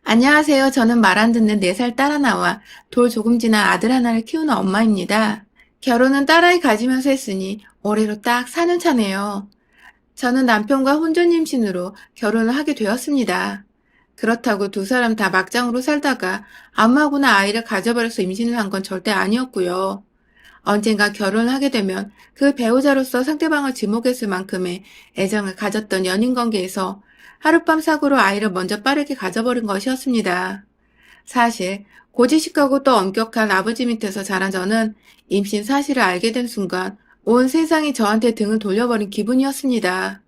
안녕하세요. 저는 말 안 듣는 4살 딸 하나와 돌 조금 지난 아들 하나를 키우는 엄마입니다. 결혼은 딸아이 가지면서 했으니 올해로 딱 4년 차네요. 저는 남편과 혼전 임신으로 결혼을 하게 되었습니다. 그렇다고 두 사람 다 막장으로 살다가 아무하고나 아이를 가져버려서 임신을 한 건 절대 아니었고요. 언젠가 결혼을 하게 되면 그 배우자로서 상대방을 지목했을 만큼의 애정을 가졌던 연인 관계에서 하룻밤 사고로 아이를 먼저 빠르게 가져버린 것이었습니다. 사실 고지식하고 또 엄격한 아버지 밑에서 자란 저는 임신 사실을 알게 된 순간 온 세상이 저한테 등을 돌려버린 기분이었습니다.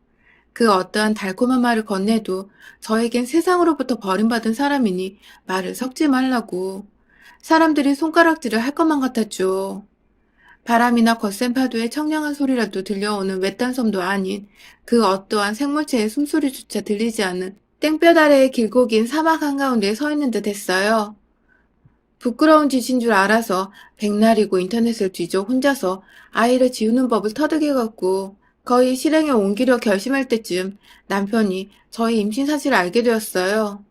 그 어떠한 달콤한 말을 건네도 저에겐 세상으로부터 버림받은 사람이니 말을 섞지 말라고 사람들이 손가락질을 할 것만 같았죠. 바람이나 거센 파도의 청량한 소리라도 들려오는 외딴 섬도 아닌 그 어떠한 생물체의 숨소리조차 들리지 않는 땡볕 아래의 길고 긴 사막 한가운데에 서 있는 듯 했어요. 부끄러운 짓인 줄 알아서 백날이고 인터넷을 뒤져 혼자서 아이를 지우는 법을 터득해갖고 거의 실행에 옮기려 결심할 때쯤 남편이 저의 임신 사실을 알게 되었어요.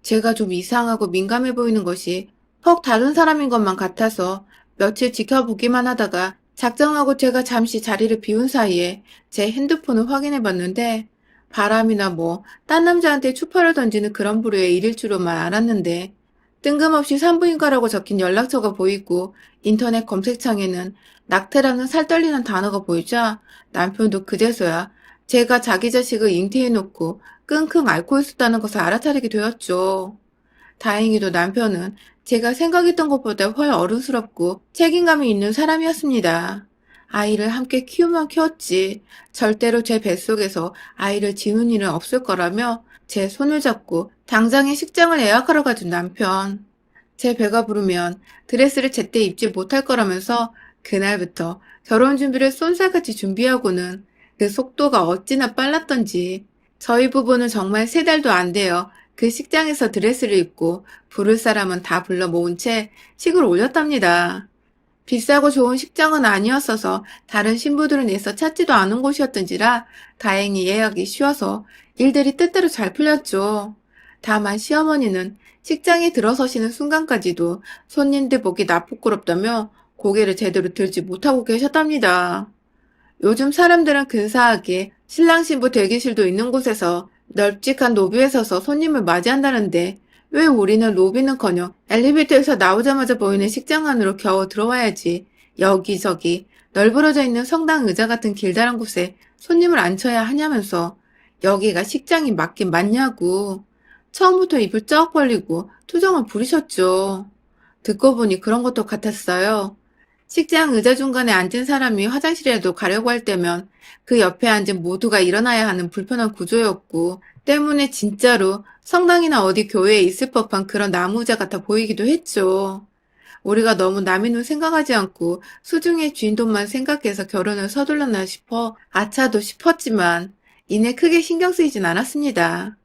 제가 좀 이상하고 민감해 보이는 것이 퍽 다른 사람인 것만 같아서 며칠 지켜보기만 하다가 작정하고 제가 잠시 자리를 비운 사이에 제 핸드폰을 확인해 봤는데 바람이나 딴 남자한테 추파를 던지는 그런 부류의 일일 줄로만 알았는데 뜬금없이 산부인과라고 적힌 연락처가 보이고 인터넷 검색창에는 낙태라는 살떨리는 단어가 보이자 남편도 그제서야 제가 자기 자식을 잉태해놓고 끙끙 앓고 있었다는 것을 알아차리게 되었죠. 다행히도 남편은 제가 생각했던 것보다 훨 어른스럽고 책임감이 있는 사람이었습니다. 아이를 함께 키우면 키웠지 절대로 제 뱃속에서 아이를 지운 일은 없을 거라며 제 손을 잡고 당장에 식장을 예약하러 가준 남편. 제 배가 부르면 드레스를 제때 입지 못할 거라면서 그날부터 결혼 준비를 쏜살같이 준비하고는 그 속도가 어찌나 빨랐던지 저희 부부는 정말 3달도 안 돼요. 그 식장에서 드레스를 입고 부를 사람은 다 불러 모은 채 식을 올렸답니다. 비싸고 좋은 식장은 아니었어서 다른 신부들은 애써 찾지도 않은 곳이었던지라 다행히 예약이 쉬워서 일들이 뜻대로 잘 풀렸죠. 다만 시어머니는 식장에 들어서시는 순간까지도 손님들 보기 나쁘끄럽다며 고개를 제대로 들지 못하고 계셨답니다. 요즘 사람들은 근사하게 신랑 신부 대기실도 있는 곳에서 널찍한 로비에 서서 손님을 맞이한다는데 왜 우리는 로비는커녕 엘리베이터에서 나오자마자 보이는 식장 안으로 겨우 들어와야지 여기저기 널브러져 있는 성당 의자 같은 길다란 곳에 손님을 앉혀야 하냐면서 여기가 식장이 맞긴 맞냐고 처음부터 입을 쩍 벌리고 투정을 부리셨죠. 듣고 보니 그런 것도 같았어요. 식장 의자 중간에 앉은 사람이 화장실에도 가려고 할 때면 그 옆에 앉은 모두가 일어나야 하는 불편한 구조였고 때문에 진짜로 성당이나 어디 교회에 있을 법한 그런 나무 의자 같아 보이기도 했죠. 우리가 너무 남의 눈 생각하지 않고 수중의 주인돈만 생각해서 결혼을 서둘렀나 싶어 아차도 싶었지만 이내 크게 신경 쓰이진 않았습니다.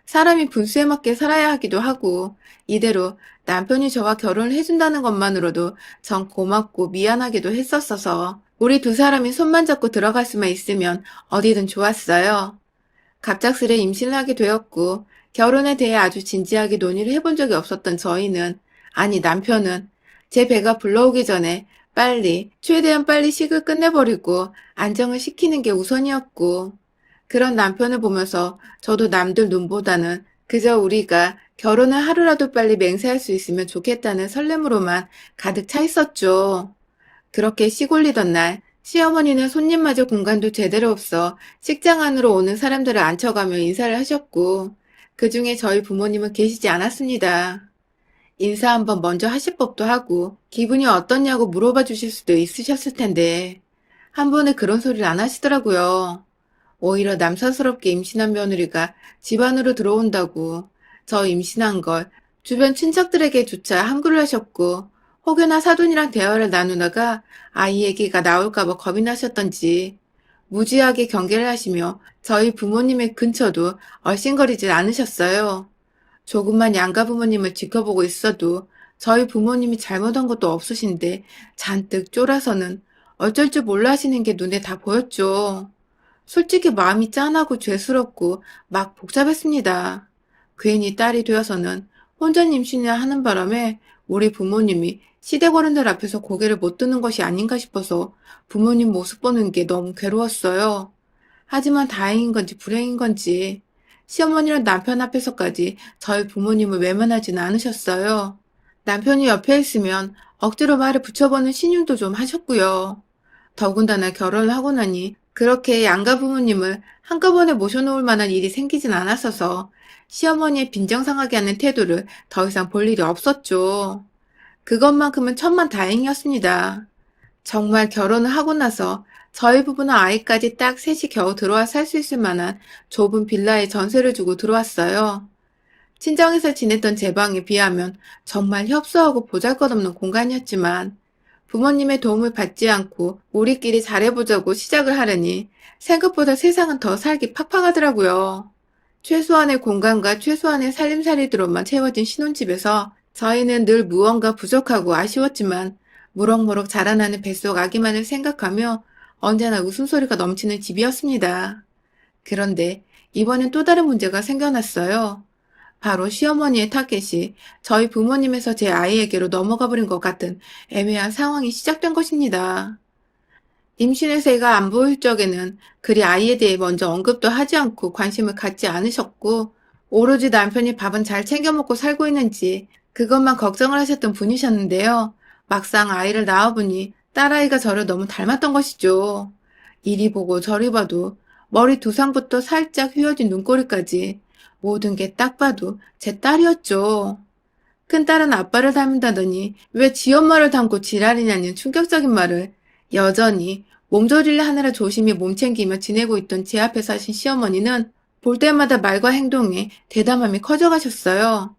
사람이 분수에 맞게 살아야 하기도 하고 이대로 남편이 저와 결혼을 해준다는 것만으로도 전 고맙고 미안하기도 했었어서 우리 두 사람이 손만 잡고 들어갈 수만 있으면 어디든 좋았어요. 갑작스레 임신을 하게 되었고 결혼에 대해 아주 진지하게 논의를 해본 적이 없었던 저희는 아니 남편은 제 배가 불러오기 전에 최대한 빨리 식을 끝내버리고 안정을 시키는 게 우선이었고 그런 남편을 보면서 저도 남들 눈보다는 그저 우리가 결혼을 하루라도 빨리 맹세할 수 있으면 좋겠다는 설렘으로만 가득 차 있었죠. 그렇게 시골리던 날 시어머니는 손님마저 공간도 제대로 없어 식장 안으로 오는 사람들을 앉혀가며 인사를 하셨고 그중에 저희 부모님은 계시지 않았습니다. 인사 한번 먼저 하실 법도 하고 기분이 어떻냐고 물어봐 주실 수도 있으셨을 텐데 한 번에 그런 소리를 안 하시더라고요. 오히려 남사스럽게 임신한 며느리가 집 안으로 들어온다고 저 임신한 걸 주변 친척들에게조차 함구를 하셨고 혹여나 사돈이랑 대화를 나누다가 아이 얘기가 나올까봐 겁이 나셨던지 무지하게 경계를 하시며 저희 부모님의 근처도 얼씬거리질 않으셨어요. 조금만 양가 부모님을 지켜보고 있어도 저희 부모님이 잘못한 것도 없으신데 잔뜩 쫄아서는 어쩔 줄 몰라 하시는 게 눈에 다 보였죠. 솔직히 마음이 짠하고 죄스럽고 막 복잡했습니다. 괜히 딸이 되어서는 혼전 임신을 하는 바람에 우리 부모님이 시댁 어른들 앞에서 고개를 못 드는 것이 아닌가 싶어서 부모님 모습 보는 게 너무 괴로웠어요. 하지만 다행인 건지 불행인 건지 시어머니랑 남편 앞에서까지 저희 부모님을 외면하지는 않으셨어요. 남편이 옆에 있으면 억지로 말을 붙여보는 신용도 좀 하셨고요. 더군다나 결혼을 하고 나니 그렇게 양가 부모님을 한꺼번에 모셔놓을 만한 일이 생기진 않았어서 시어머니의 빈정상하게 하는 태도를 더 이상 볼 일이 없었죠. 그것만큼은 천만다행이었습니다. 정말 결혼을 하고 나서 저희 부부는 아이까지 딱 셋이 겨우 들어와 살 수 있을 만한 좁은 빌라에 전세를 주고 들어왔어요. 친정에서 지냈던 제 방에 비하면 정말 협소하고 보잘것없는 공간이었지만 부모님의 도움을 받지 않고 우리끼리 잘해보자고 시작을 하려니 생각보다 세상은 더 살기 팍팍하더라고요. 최소한의 공간과 최소한의 살림살이들로만 채워진 신혼집에서 저희는 늘 무언가 부족하고 아쉬웠지만 무럭무럭 자라나는 뱃속 아기만을 생각하며 언제나 웃음소리가 넘치는 집이었습니다. 그런데 이번엔 또 다른 문제가 생겨났어요. 바로 시어머니의 타겟이 저희 부모님에서 제 아이에게로 넘어가 버린 것 같은 애매한 상황이 시작된 것입니다. 임신해서 애가 안 보일 적에는 그리 아이에 대해 먼저 언급도 하지 않고 관심을 갖지 않으셨고, 오로지 남편이 밥은 잘 챙겨 먹고 살고 있는지 그것만 걱정을 하셨던 분이셨는데요. 막상 아이를 낳아보니 딸아이가 저를 너무 닮았던 것이죠. 이리 보고 저리 봐도 머리 두상부터 살짝 휘어진 눈꼬리까지 모든 게 딱 봐도 제 딸이었죠. 큰딸은 아빠를 닮는다더니 왜 지 엄마를 닮고 지랄이냐는 충격적인 말을 여전히 몸조리를 하느라 조심히 몸챙기며 지내고 있던 제 앞에 사신 시어머니는 볼 때마다 말과 행동에 대담함이 커져가셨어요.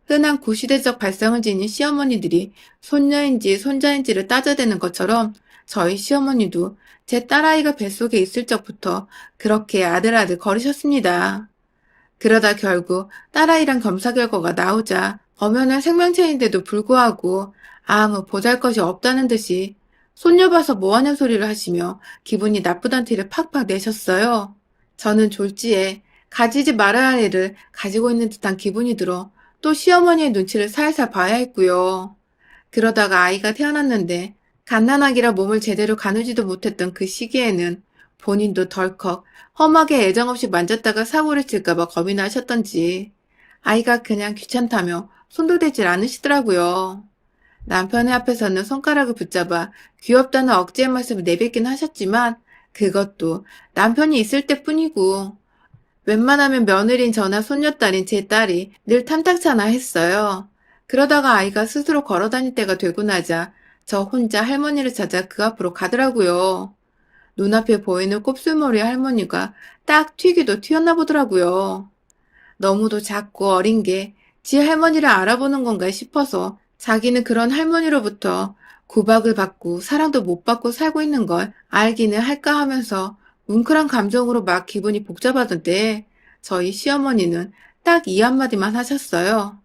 흔한 구시대적 발성을 지닌 시어머니들이 손녀인지 손자인지를 따져대는 것처럼 저희 시어머니도 제 딸아이가 뱃속에 있을 적부터 그렇게 아들아들 거리셨습니다. 그러다 결국 딸아이랑 검사 결과가 나오자 엄연한 생명체인데도 불구하고 아무 보잘것이 없다는 듯이 손녀 봐서 뭐하는 소리를 하시며 기분이 나쁘단 티를 팍팍 내셨어요. 저는 졸지에 가지지 말아야 할 애를 가지고 있는 듯한 기분이 들어 또 시어머니의 눈치를 살살 봐야 했고요. 그러다가 아이가 태어났는데 갓난아기라 몸을 제대로 가누지도 못했던 그 시기에는 본인도 덜컥 험하게 애정없이 만졌다가 사고를 칠까봐 겁이 나셨던지 아이가 그냥 귀찮다며 손도 대질 않으시더라고요. 남편의 앞에서는 손가락을 붙잡아 귀엽다는 억지의 말씀을 내뱉긴 하셨지만 그것도 남편이 있을 때뿐이고 웬만하면 며느리인 저나 손녀딸인 제 딸이 늘 탐탁찮아 했어요. 그러다가 아이가 스스로 걸어다닐 때가 되고 나자 저 혼자 할머니를 찾아 그 앞으로 가더라고요. 눈앞에 보이는 곱슬머리 할머니가 딱 튀기도 튀었나 보더라고요. 너무도 작고 어린 게 지 할머니를 알아보는 건가 싶어서 자기는 그런 할머니로부터 구박을 받고 사랑도 못 받고 살고 있는 걸 알기는 할까 하면서 뭉클한 감정으로 막 기분이 복잡하던데 저희 시어머니는 딱 이 한마디만 하셨어요.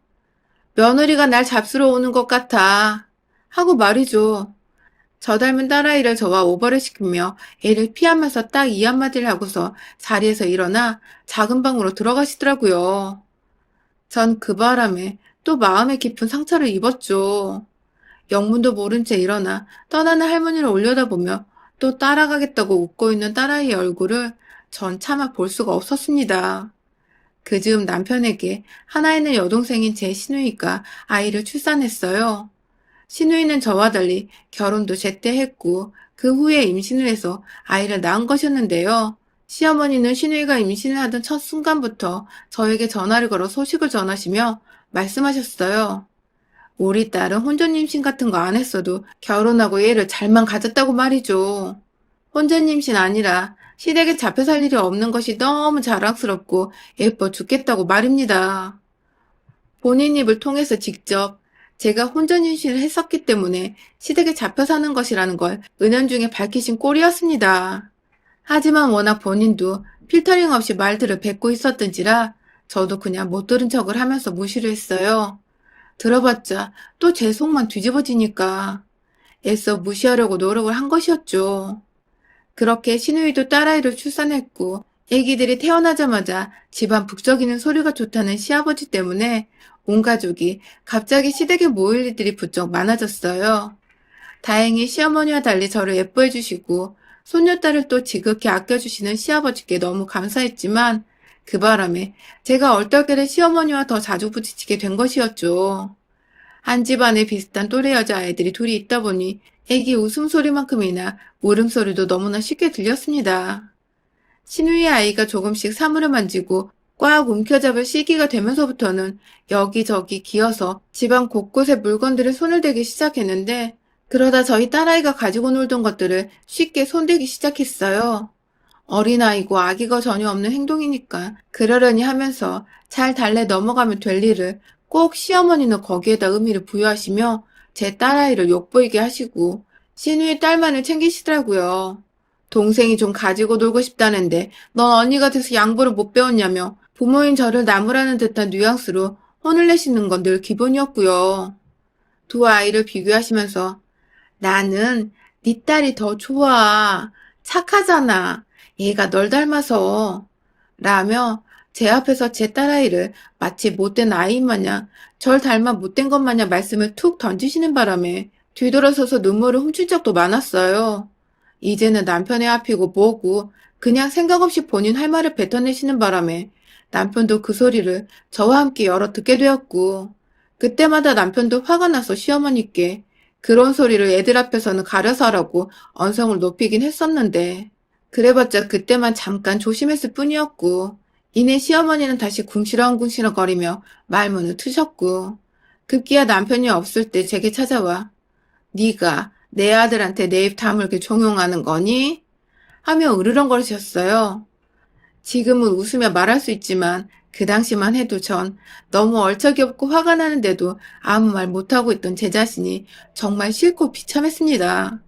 며느리가 날 잡수러 오는 것 같아. 하고 말이죠. 저 닮은 딸아이를 저와 오버를 시키며 애를 피하면서 딱 이 한마디를 하고서 자리에서 일어나 작은 방으로 들어가시더라고요. 전 그 바람에 또 마음에 깊은 상처를 입었죠. 영문도 모른 채 일어나 떠나는 할머니를 올려다보며 또 따라가겠다고 웃고 있는 딸아이의 얼굴을 전 차마 볼 수가 없었습니다. 그 즈음 남편에게 하나 있는 여동생인 제 시누이가 아이를 출산했어요. 시누이는 저와 달리 결혼도 제때 했고 그 후에 임신을 해서 아이를 낳은 것이었는데요. 시어머니는 시누이가 임신을 하던 첫 순간부터 저에게 전화를 걸어 소식을 전하시며 말씀하셨어요. 우리 딸은 혼전 임신 같은 거 안 했어도 결혼하고 애를 잘만 가졌다고 말이죠. 혼전 임신 아니라 시댁에 잡혀 살 일이 없는 것이 너무 자랑스럽고 예뻐 죽겠다고 말입니다. 본인 입을 통해서 직접 제가 혼전 임신을 했었기 때문에 시댁에 잡혀 사는 것이라는 걸 은연중에 밝히신 꼴이었습니다. 하지만 워낙 본인도 필터링 없이 말들을 뱉고 있었던지라 저도 그냥 못 들은 척을 하면서 무시를 했어요. 들어봤자 또 제 속만 뒤집어지니까 애써 무시하려고 노력을 한 것이었죠. 그렇게 시누이도 딸아이를 출산했고 애기들이 태어나자마자 집안 북적이는 소리가 좋다는 시아버지 때문에 온 가족이 갑자기 시댁에 모일 일들이 부쩍 많아졌어요. 다행히 시어머니와 달리 저를 예뻐해 주시고 손녀딸을 또 지극히 아껴주시는 시아버지께 너무 감사했지만 그 바람에 제가 얼떨결에 시어머니와 더 자주 부딪히게 된 것이었죠. 한 집안에 비슷한 또래 여자아이들이 둘이 있다 보니 애기 웃음소리만큼이나 울음소리도 너무나 쉽게 들렸습니다. 신우이 아이가 조금씩 사물을 만지고 꽉 움켜잡을 시기가 되면서부터는 여기저기 기어서 집안 곳곳에 물건들에 손을 대기 시작했는데 그러다 저희 딸아이가 가지고 놀던 것들을 쉽게 손대기 시작했어요. 어린아이고 아기가 전혀 없는 행동이니까 그러려니 하면서 잘 달래 넘어가면 될 일을 꼭 시어머니는 거기에다 의미를 부여하시며 제 딸아이를 욕보이게 하시고 신우의 딸만을 챙기시더라고요. 동생이 좀 가지고 놀고 싶다는데 넌 언니가 돼서 양보를 못 배웠냐며 부모인 저를 나무라는 듯한 뉘앙스로 혼을 내시는 건 늘 기본이었고요. 두 아이를 비교하시면서 나는 네 딸이 더 좋아. 착하잖아. 얘가 널 닮아서. 라며 제 앞에서 제 딸아이를 마치 못된 아이인 마냥 절 닮아 못된 것 마냥 말씀을 툭 던지시는 바람에 뒤돌아서서 눈물을 훔칠 적도 많았어요. 이제는 남편의 앞이고 뭐고 그냥 생각 없이 본인 할 말을 뱉어내시는 바람에 남편도 그 소리를 저와 함께 여러 듣게 되었고 그때마다 남편도 화가 나서 시어머니께 그런 소리를 애들 앞에서는 가려서 하라고 언성을 높이긴 했었는데 그래봤자 그때만 잠깐 조심했을 뿐이었고 이내 시어머니는 다시 궁시렁궁시렁 거리며 말문을 트셨고 급기야 남편이 없을 때 제게 찾아와 네가 내 아들한테 내 입 다물게 종용하는 거니? 하며 으르렁거리셨어요. 지금은 웃으며 말할 수 있지만 그 당시만 해도 전 너무 얼척이 없고 화가 나는데도 아무 말 못하고 있던 제 자신이 정말 싫고 비참했습니다.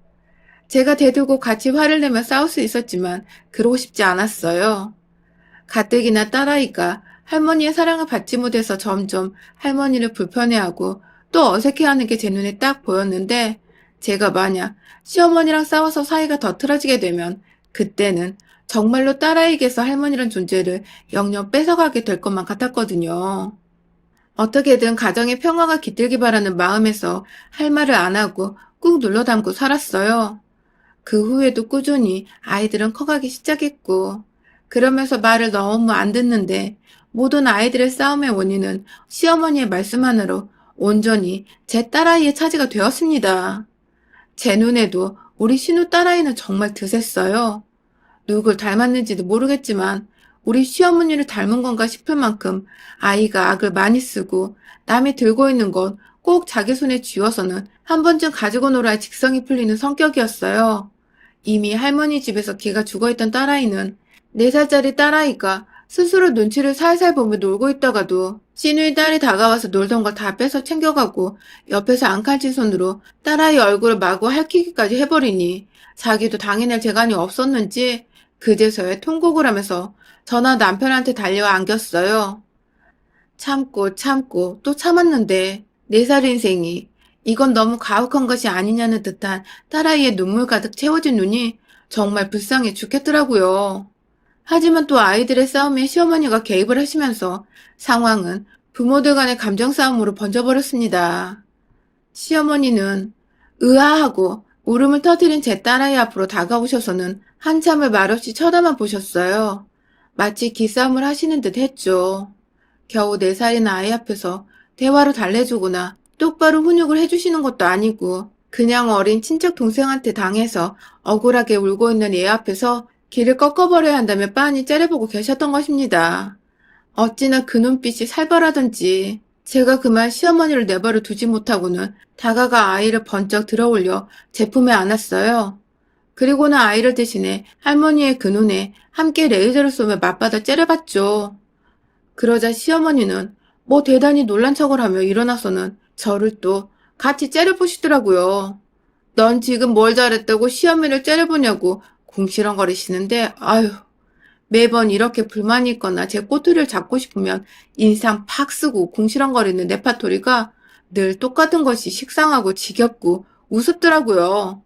제가 대들고 같이 화를 내며 싸울 수 있었지만 그러고 싶지 않았어요. 가뜩이나 딸아이가 할머니의 사랑을 받지 못해서 점점 할머니를 불편해하고 또 어색해하는 게 제 눈에 딱 보였는데 제가 만약 시어머니랑 싸워서 사이가 더 틀어지게 되면 그때는 정말로 딸아이에게서 할머니란 존재를 영영 뺏어가게 될 것만 같았거든요. 어떻게든 가정의 평화가 깃들기 바라는 마음에서 할 말을 안 하고 꾹 눌러 담고 살았어요. 그 후에도 꾸준히 아이들은 커가기 시작했고 그러면서 말을 너무 안 듣는데 모든 아이들의 싸움의 원인은 시어머니의 말씀 하나로 온전히 제 딸아이의 차지가 되었습니다. 제 눈에도 우리 신우 딸아이는 정말 드셌어요. 누굴 닮았는지도 모르겠지만 우리 시어머니를 닮은 건가 싶을 만큼 아이가 악을 많이 쓰고 남이 들고 있는 건 꼭 자기 손에 쥐어서는 한 번쯤 가지고 놀아야 직성이 풀리는 성격이었어요. 이미 할머니 집에서 기가 죽어있던 딸아이는 4살짜리 딸아이가 스스로 눈치를 살살 보며 놀고 있다가도 시누이 딸이 다가와서 놀던 걸 다 뺏어 챙겨가고 옆에서 앙칼진 손으로 딸아이 얼굴을 마구 핥히기까지 해버리니 자기도 당해낼 재간이 없었는지 그제서야 통곡을 하면서 전화 남편한테 달려와 안겼어요. 참고 참고 또 참았는데 4살 인생이 이건 너무 가혹한 것이 아니냐는 듯한 딸아이의 눈물 가득 채워진 눈이 정말 불쌍해 죽겠더라고요. 하지만 또 아이들의 싸움에 시어머니가 개입을 하시면서 상황은 부모들 간의 감정 싸움으로 번져버렸습니다. 시어머니는 으아하고 울음을 터뜨린 제 딸아이 앞으로 다가오셔서는 한참을 말없이 쳐다만 보셨어요. 마치 기싸움을 하시는 듯 했죠. 겨우 4살인 아이 앞에서 대화로 달래주거나 똑바로 훈육을 해주시는 것도 아니고 그냥 어린 친척 동생한테 당해서 억울하게 울고 있는 애 앞에서 길을 꺾어버려야 한다며 빤히 째려보고 계셨던 것입니다. 어찌나 그 눈빛이 살벌하던지 제가 그만 시어머니를 내버려 두지 못하고는 다가가 아이를 번쩍 들어올려 제 품에 안았어요. 그리고는 아이를 대신해 할머니의 그 눈에 함께 레이저를 쏘며 맞받아 째려봤죠. 그러자 시어머니는 뭐 대단히 놀란 척을 하며 일어나서는 저를 또 같이 째려보시더라고요. 넌 지금 뭘 잘했다고 시어머니를 째려보냐고 궁시렁거리시는데 아휴 매번 이렇게 불만이 있거나 제 꼬투리를 잡고 싶으면 인상 팍 쓰고 궁시렁거리는 레파토리가 늘 똑같은 것이 식상하고 지겹고 우습더라고요.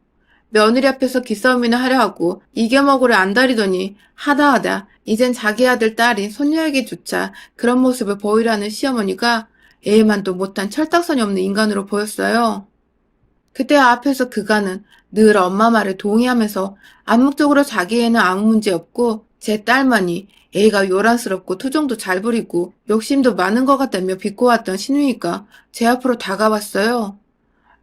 며느리 앞에서 기싸움이나 하려 하고 이겨먹으려 안달이더니 하다 이젠 자기 아들 딸인 손녀에게조차 그런 모습을 보이라는 시어머니가 애만도 못한 철딱선이 없는 인간으로 보였어요. 그때 앞에서 그가는 늘 엄마 말에 동의하면서 암묵적으로 자기 애는 아무 문제 없고 제 딸만이 애가 요란스럽고 투정도 잘 부리고 욕심도 많은 것 같다며 비꼬았던 시누이가 제 앞으로 다가왔어요.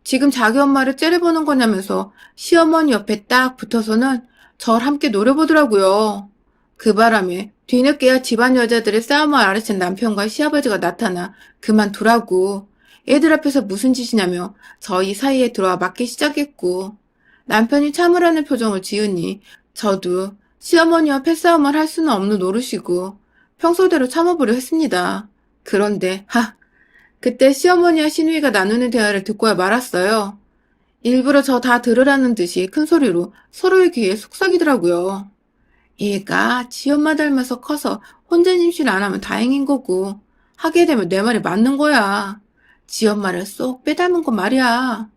지금 자기 엄마를 째려보는 거냐면서 시어머니 옆에 딱 붙어서는 절 함께 노려보더라고요. 그 바람에 뒤늦게야 집안 여자들의 싸움을 알아챈 남편과 시아버지가 나타나 그만두라고 애들 앞에서 무슨 짓이냐며 저희 사이에 들어와 맞기 시작했고 남편이 참으라는 표정을 지으니 저도 시어머니와 패싸움을 할 수는 없는 노릇이고 평소대로 참아보려 했습니다. 그런데 그때 시어머니와 시누이가 나누는 대화를 듣고야 말았어요. 일부러 저 다 들으라는 듯이 큰 소리로 서로의 귀에 속삭이더라고요. 얘가 지 엄마 닮아서 커서 혼자 임신 안 하면 다행인 거고 하게 되면 내 말이 맞는 거야. 지 엄마를 쏙 빼닮은 건 말이야.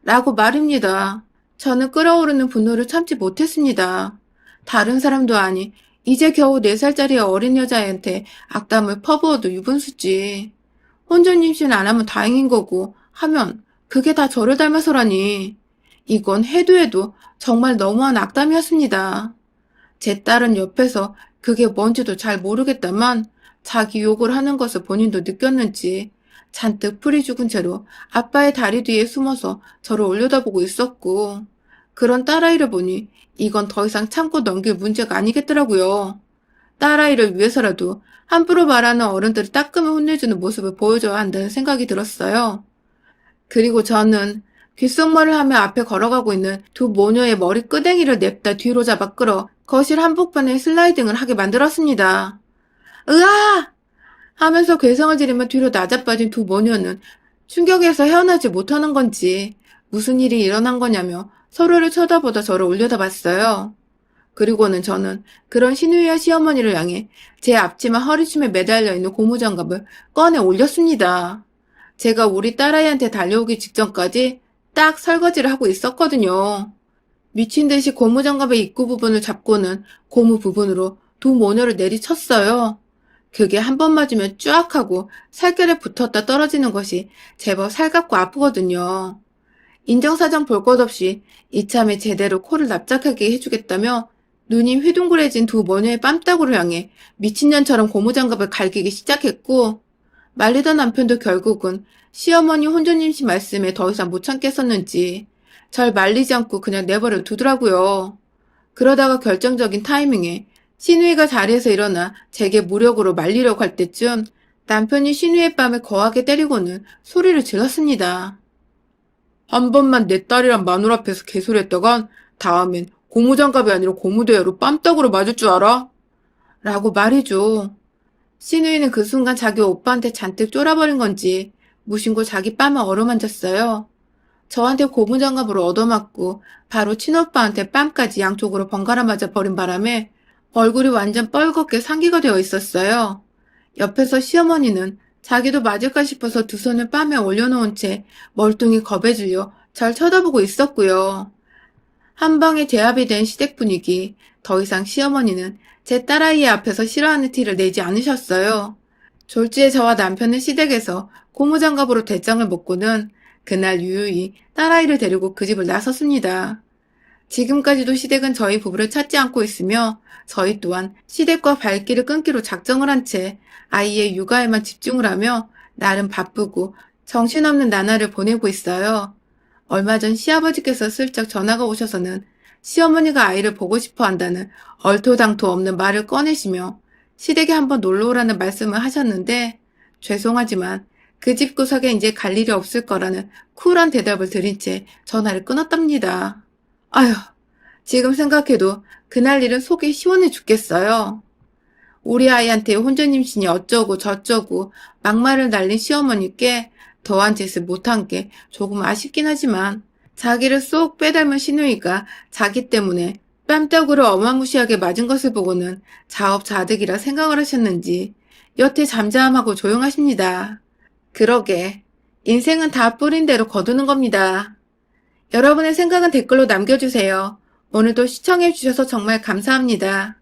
라고 말입니다. 저는 끓어오르는 분노를 참지 못했습니다. 다른 사람도 아니 이제 겨우 4살짜리 어린 여자애한테 악담을 퍼부어도 유분수지. 혼전 임신 안 하면 다행인 거고 하면 그게 다 저를 닮아서라니. 이건 해도 정말 너무한 악담이었습니다. 제 딸은 옆에서 그게 뭔지도 잘 모르겠다만 자기 욕을 하는 것을 본인도 느꼈는지 잔뜩 풀이 죽은 채로 아빠의 다리 뒤에 숨어서 저를 올려다보고 있었고 그런 딸아이를 보니 이건 더 이상 참고 넘길 문제가 아니겠더라고요. 딸아이를 위해서라도 함부로 말하는 어른들을 따끔히 혼내주는 모습을 보여줘야 한다는 생각이 들었어요. 그리고 저는 귓속말을 하며 앞에 걸어가고 있는 두 모녀의 머리 끄댕이를 냅다 뒤로 잡아 끌어 거실 한복판에 슬라이딩을 하게 만들었습니다. 으아! 하면서 괴성을 지르며 뒤로 낮아빠진 두 모녀는 충격에서 헤어나지 못하는 건지 무슨 일이 일어난 거냐며 서로를 쳐다보다 저를 올려다봤어요. 그리고는 저는 그런 시누이와 시어머니를 향해 제 앞치마 허리춤에 매달려 있는 고무장갑을 꺼내 올렸습니다. 제가 우리 딸아이한테 달려오기 직전까지 딱 설거지를 하고 있었거든요. 미친 듯이 고무장갑의 입구 부분을 잡고는 고무 부분으로 두 모녀를 내리쳤어요. 그게 한 번 맞으면 쫙 하고 살결에 붙었다 떨어지는 것이 제법 살갑고 아프거든요. 인정사정 볼 것 없이 이참에 제대로 코를 납작하게 해주겠다며 눈이 휘둥그레진 두 모녀의 뺨따구를 향해 미친년처럼 고무장갑을 갈기기 시작했고 말리던 남편도 결국은 시어머니 혼전임신 말씀에 더 이상 못 참겠었는지 절 말리지 않고 그냥 내버려 두더라고요. 그러다가 결정적인 타이밍에 시누이가 자리에서 일어나 제게 무력으로 말리려고 할 때쯤 남편이 시누이의 뺨을 거하게 때리고는 소리를 질렀습니다. 한 번만 내 딸이랑 마누라 앞에서 개소리했다간 다음엔 고무장갑이 아니라 고무대야로 뺨따구로 맞을 줄 알아? 라고 말이죠. 시누이는 그 순간 자기 오빠한테 잔뜩 쫄아버린 건지 무심코 자기 뺨을 어루만졌어요. 저한테 고무장갑으로 얻어맞고 바로 친오빠한테 뺨까지 양쪽으로 번갈아 맞아 버린 바람에 얼굴이 완전 뻘겋게 상기가 되어 있었어요. 옆에서 시어머니는 자기도 맞을까 싶어서 두 손을 뺨에 올려놓은 채 멀뚱히 겁에 질려 절 쳐다보고 있었고요. 한 방에 제압이 된 시댁 분위기, 더 이상 시어머니는 제 딸아이 앞에서 싫어하는 티를 내지 않으셨어요. 졸지에 저와 남편은 시댁에서 고무장갑으로 대장을 먹고는 그날 유유히 딸아이를 데리고 그 집을 나섰습니다. 지금까지도 시댁은 저희 부부를 찾지 않고 있으며 저희 또한 시댁과 발길을 끊기로 작정을 한 채 아이의 육아에만 집중을 하며 나름 바쁘고 정신없는 나날을 보내고 있어요. 얼마 전 시아버지께서 슬쩍 전화가 오셔서는 시어머니가 아이를 보고 싶어 한다는 얼토당토 없는 말을 꺼내시며 시댁에 한번 놀러 오라는 말씀을 하셨는데 죄송하지만 그 집 구석에 이제 갈 일이 없을 거라는 쿨한 대답을 드린 채 전화를 끊었답니다. 아휴, 지금 생각해도 그날 일은 속이 시원해 죽겠어요. 우리 아이한테 혼전임신이 어쩌고 저쩌고 막말을 날린 시어머니께 더한 짓을 못한 게 조금 아쉽긴 하지만 자기를 쏙 빼닮은 시누이가 자기 때문에 뺨따구를 어마무시하게 맞은 것을 보고는 자업자득이라 생각을 하셨는지 여태 잠잠하고 조용하십니다. 그러게 인생은 다 뿌린 대로 거두는 겁니다. 여러분의 생각은 댓글로 남겨주세요. 오늘도 시청해주셔서 정말 감사합니다.